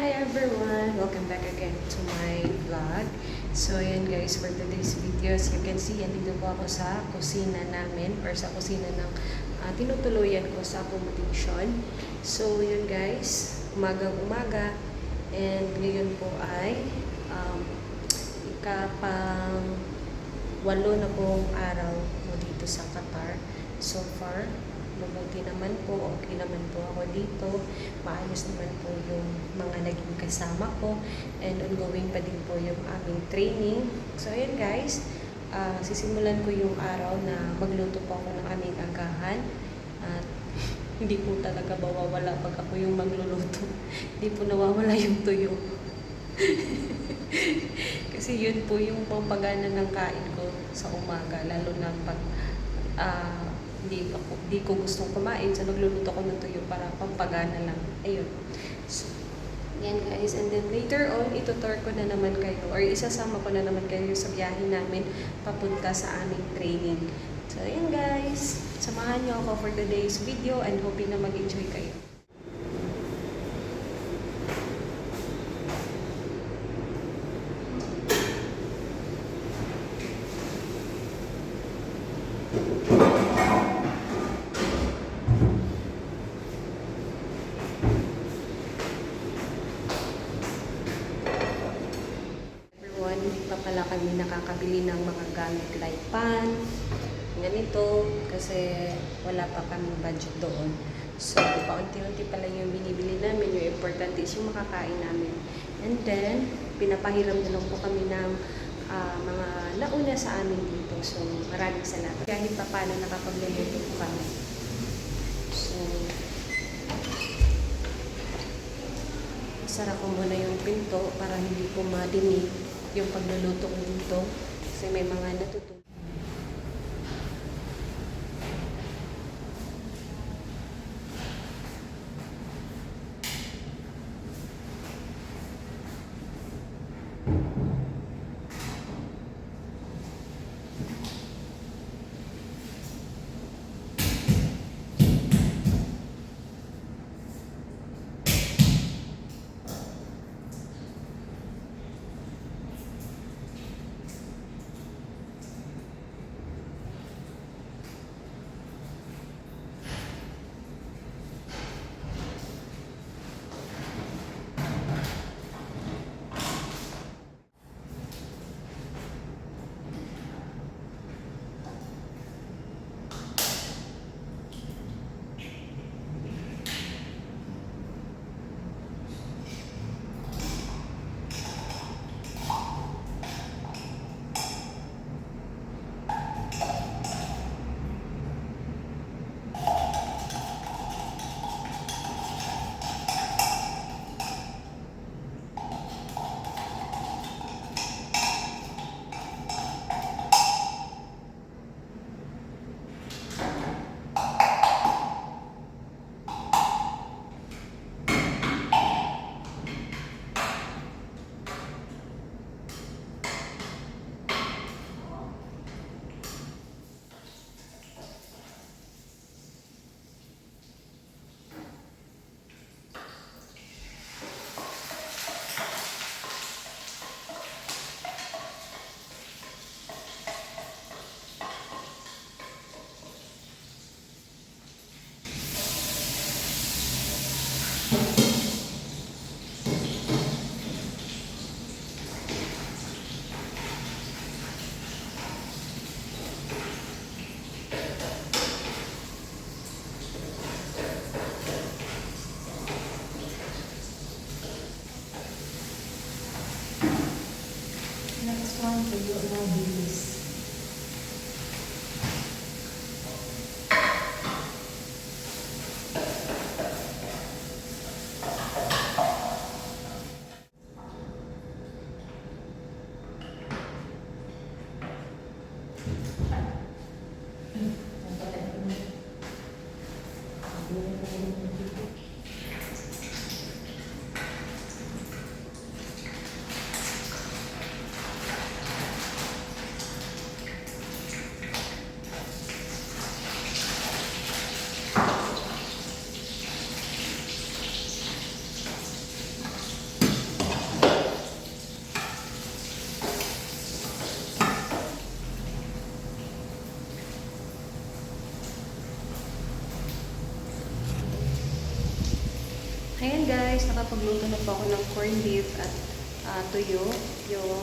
Hi everyone! Welcome back again to my vlog. So ayan guys, for today's video, as you can see, andito po ako sa kusina namin or sa kusina ng tinutuluyan ko sa accommodation. So yun guys, umaga and ngayon po ay ikapang 8 na pong araw mo dito sa Qatar. So far, mabuti naman po, okay naman po ako dito, maayos naman po yung mga naging kasama ko, and ongoing pa din po yung aming training. So ayan guys, sisimulan ko yung araw na magluto po ako ng aming agahan, at hindi po talaga mawawala pag ako yung magluluto. Hindi po nawawala yung tuyo. Kasi yun po yung pampagana ng kain ko sa umaga, lalo na pag di ko gustong kumain, so nagluluto ko ng tuyo para pampagana lang. Ayun. So, yan guys, and then later on, itutour ko na naman kayo or isasama ko na naman kayo sa biyahe namin papunta sa aming training. So yan guys, samahan niyo ako for today's video and hoping na mag-enjoy kayo. Hindi pa pala kami nakakabili ng mga gamit like pan, ganito, kasi wala pa kami budget doon. So, paunti-unti pa lang yung binibili namin. Yung importante is yung makakain namin. And then, pinapahiram na lang po kami ng mga nauna sa amin dito. So, maraming salamat. Kahit pa paano nakapagluluto po kami. So, sara ko muna yung pinto para hindi po madinig yung pagluluto ko dito kasi may mga natutunan. Next one, tuyo na bilis. guys, nakapagluto na po ako ng corned beef at tuyo. Yung,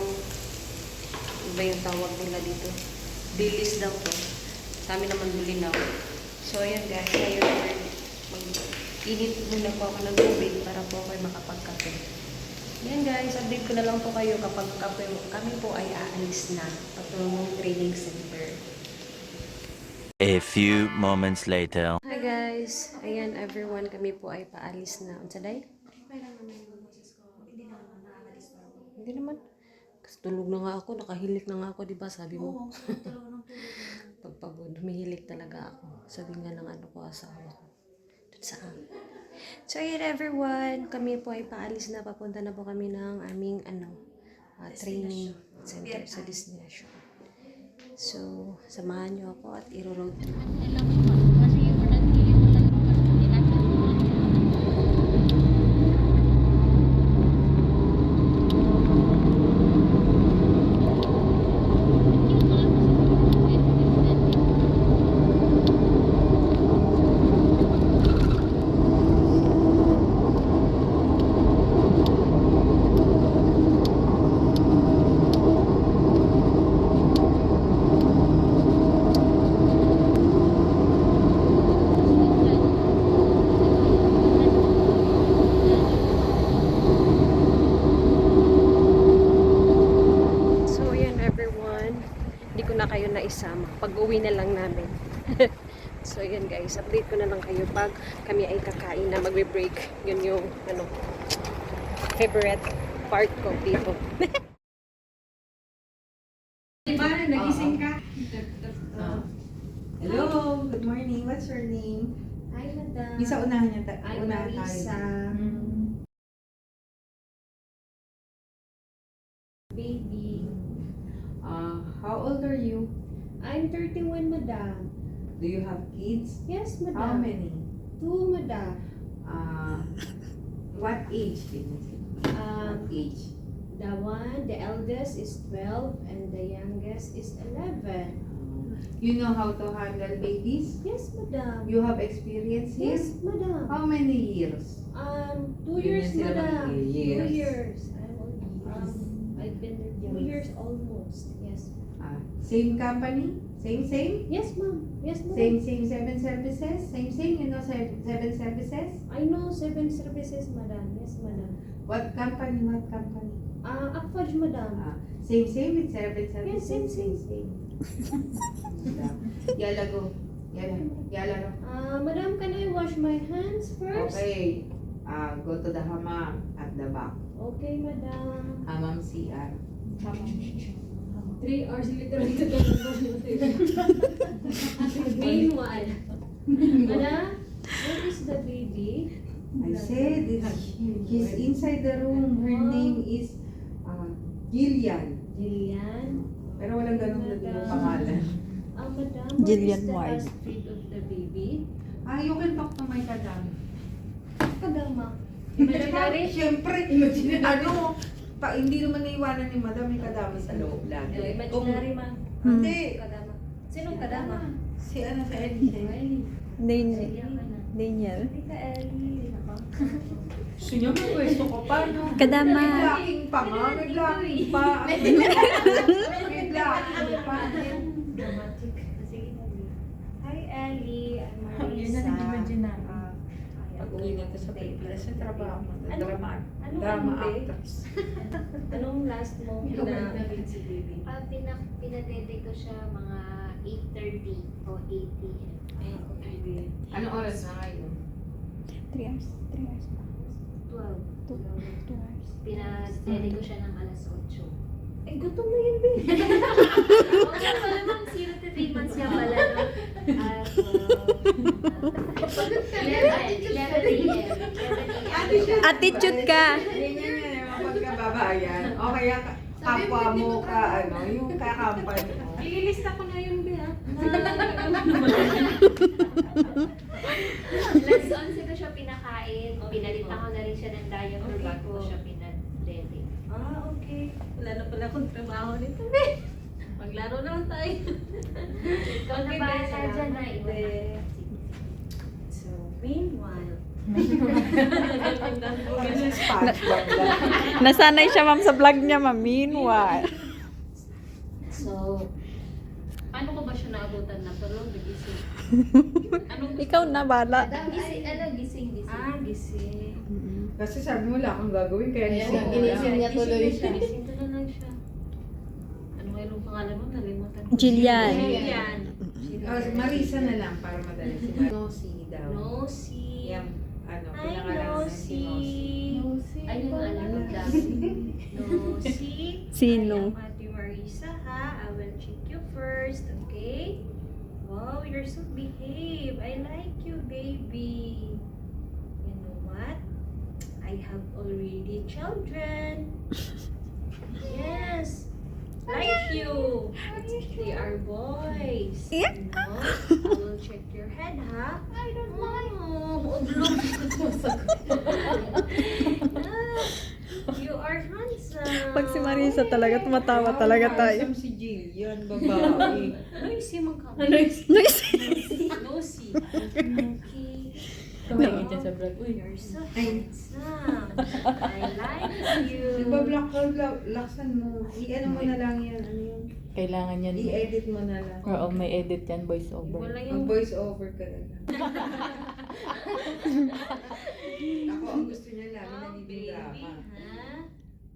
iba yung tawag nila dito. Dilis daw to. Sa amin naman bulinaw. So, ayan guys, ngayon mag-init muna po ako ng tubig para po ako makapagkape. Ayan guys, update ko na lang po kayo kapag kami po ay aalis na patungong training center. A few moments later. Hi guys! Ayan everyone, kami po ay paalis na. Unsa day? Hindi naman. Kasi tulog na nga ako, nakahilik na nga ako, di ba? Sabi mo. Pagpagod, humihilik talaga ako. Sabi nga ng ano ko, asawa ko. Doon saan? So ayan everyone, kami po ay paalis na. Papunta na po kami ng aming training center sa destination. So, samahan niyo ako at iro-road trip. Kayo na isama. Pag-uwi na lang namin. So, yan guys. Update ko na lang kayo pag kami ay kakain na magbe-break. Yun yung, favorite part ko dito. Diba, nagising ka? Hello, good morning. What's your name? Hi, madam. Isa unahan niya. I'm Unahan tayo. Marisa. Baby. How old are you? I'm 31, madam. Do you have kids? Yes, madam. How many? 2, madam. What age? What age? The eldest is 12 and the youngest is 11. You know how to handle babies? Yes, madam. You have experience here? Yes, madam. How many years? 2 years, Ganyan sila madam. mag-years. 2 years. I've been there 2 years almost. Yes. Same company? Same? Yes, ma'am. Yes, ma'am. Same 7 services? Same, you know 7 services? I know 7 services, madam. Yes, madam. What company? Akfaj, madam. Same with 7 services? Yes, same. Yala go. Yala no. Madam, can I wash my hands first? Okay. Go to the hammam at the back. Okay, madam. Hammam CR. 3 hours literally to Meanwhile, madam, where is the baby? I said he's inside the room. Her name is Gillian. Jillian. Pero walang ganun na din yung pangalan. Madam, Jillian what Ward. is the last feed of the baby? You can talk to my kadam. Kadama. Siyempre, hindi naman naiwanan ni madam yung kadama sa loob lagi. Imaginary, ma'am. Hindi. Kadama. Sinong kadama? Si Ellie. Daniel. Hindi ka, Ellie. Ako. Gusto niya may pwesto ko pa, no? Kadama. May blocking pa nga, may blocking pa. May blocking pa. Dramatic. Sige, Ellie. Hi, Ellie. I'm Marisa. Yun na nag-imaginary. Pag-uwi na sa Pilipinas, sa trabaho. Drama Anong actress. Anong last mo pinabig si baby? Pinadede ko siya mga 8:30 o 8 p.m. Anong oras na ngayon? 3 hours. 3 hours. 12. 2 hours. Pinadede ko siya ng alas 8. Eh, gutom na yun, baby. Oo nga pala ma'am, 0 to 3 months niya pala. No? 11 a.m. Attitude ka. Ganyan yan, yung mga pagkababayan. O kaya kapwa mo ka, yung kakampay mo. Ililista ko na yun, Bi, ha? Alas 11 ko siya pinakain. Pinalitan ko na rin siya ng diaper bago ko siya pinadede. Okay. Wala na pala akong trabaho nito, Bi. Maglaro na lang tayo. Ikaw na bahala dyan na iba na. So, meanwhile, SpongeBob lang. Nasanay siya ma'am sa vlog niya ma'am. Meanwhile. So, paano ko ba siya naabutan na tulog? Gising. Anong Ikaw na bala. Gising, gising. Gising. Kasi sabi mo wala kang gagawin, kaya gising mo Ginising lang. niya tuloy siya. Gising na lang siya. Ano kayo yung pangalan mo? Nalimutan ko. Jillian. Jillian. Marisa na lang para madali. Si Nosy daw. Nosy. Yan, ano, Hi, pinakalanan si Nosy. Ay, yung alam dati. Nosy. Sino? I am Ate Marisa, ha? I will check you first, okay? Wow, you're so behave. I like you, baby. You know what? I have already children. Yes. Like you. They are boys. Yeah. You know? I will check your head, ha? I don't mind. You are handsome. Pag si Marisa talaga, tumatawa talaga tayo. Handsome si Jillian, babae. Noisy man ka. Nice. Nosy. Okay. Tumingin dyan sa vlog. Uy, you're so handsome. I like you. Iba-black laksan mo. I-ano mo na lang yan. Ano yung Kailangan yan. i-edit mo na lang. Oo, may edit yan, voice over. Wala yung Mag-voice over ka na lang. Ako ang gusto niya lagi Oh, nagiging baby, drama. ha?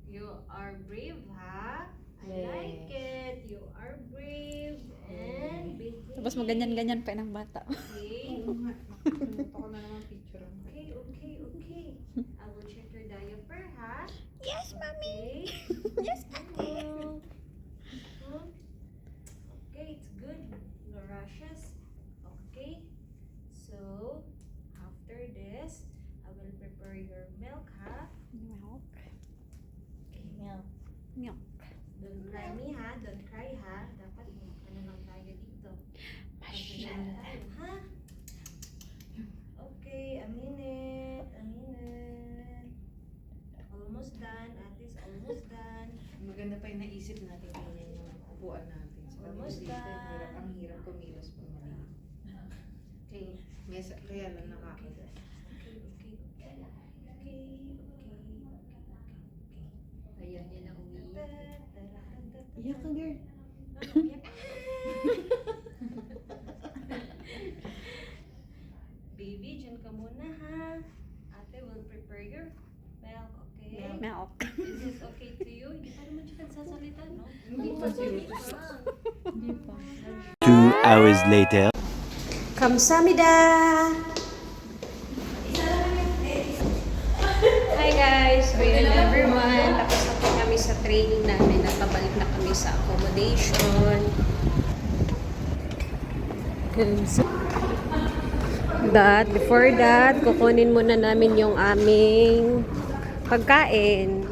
You are brave, ha? I Yeah. like it. You are brave and behave. Tapos maganyan-ganyan pa ng bata. Okay. Oo nga. Nakalimutan ko na naman picture mo. Okay. I will check your diaper, ha? Yes, mommy. Okay. Yes, ate. Okay, it's good. No rashes. Okay. So, after this, I will prepare your milk, ha? Milk. Okay. Milk. Don't cry me, ha? Don't cry, ha? Dapat ano lang tayo dito. Passional tayo, ha? Okay, a minute. Almost done. Ate is almost done. Maganda pa yung naisip natin ganyan yung upuan natin. So, Almost dito, done. ang hirap kumilos pa mali. Okay. Kaya lang nakakita. Ayan, yan ang umiiyak. Iyak ka, girl. Baby, dyan ka muna, ha? Ate will prepare your milk, okay? Milk. Is this okay to you? Hindi pa naman siya nagsasalita, no? Hindi pa siya. 2 hours later. Kamsamida! Hi guys! Good everyone! Tapos na po kami sa training namin at pabalik na kami sa accommodation. Before that, kukunin muna namin yung aming pagkain.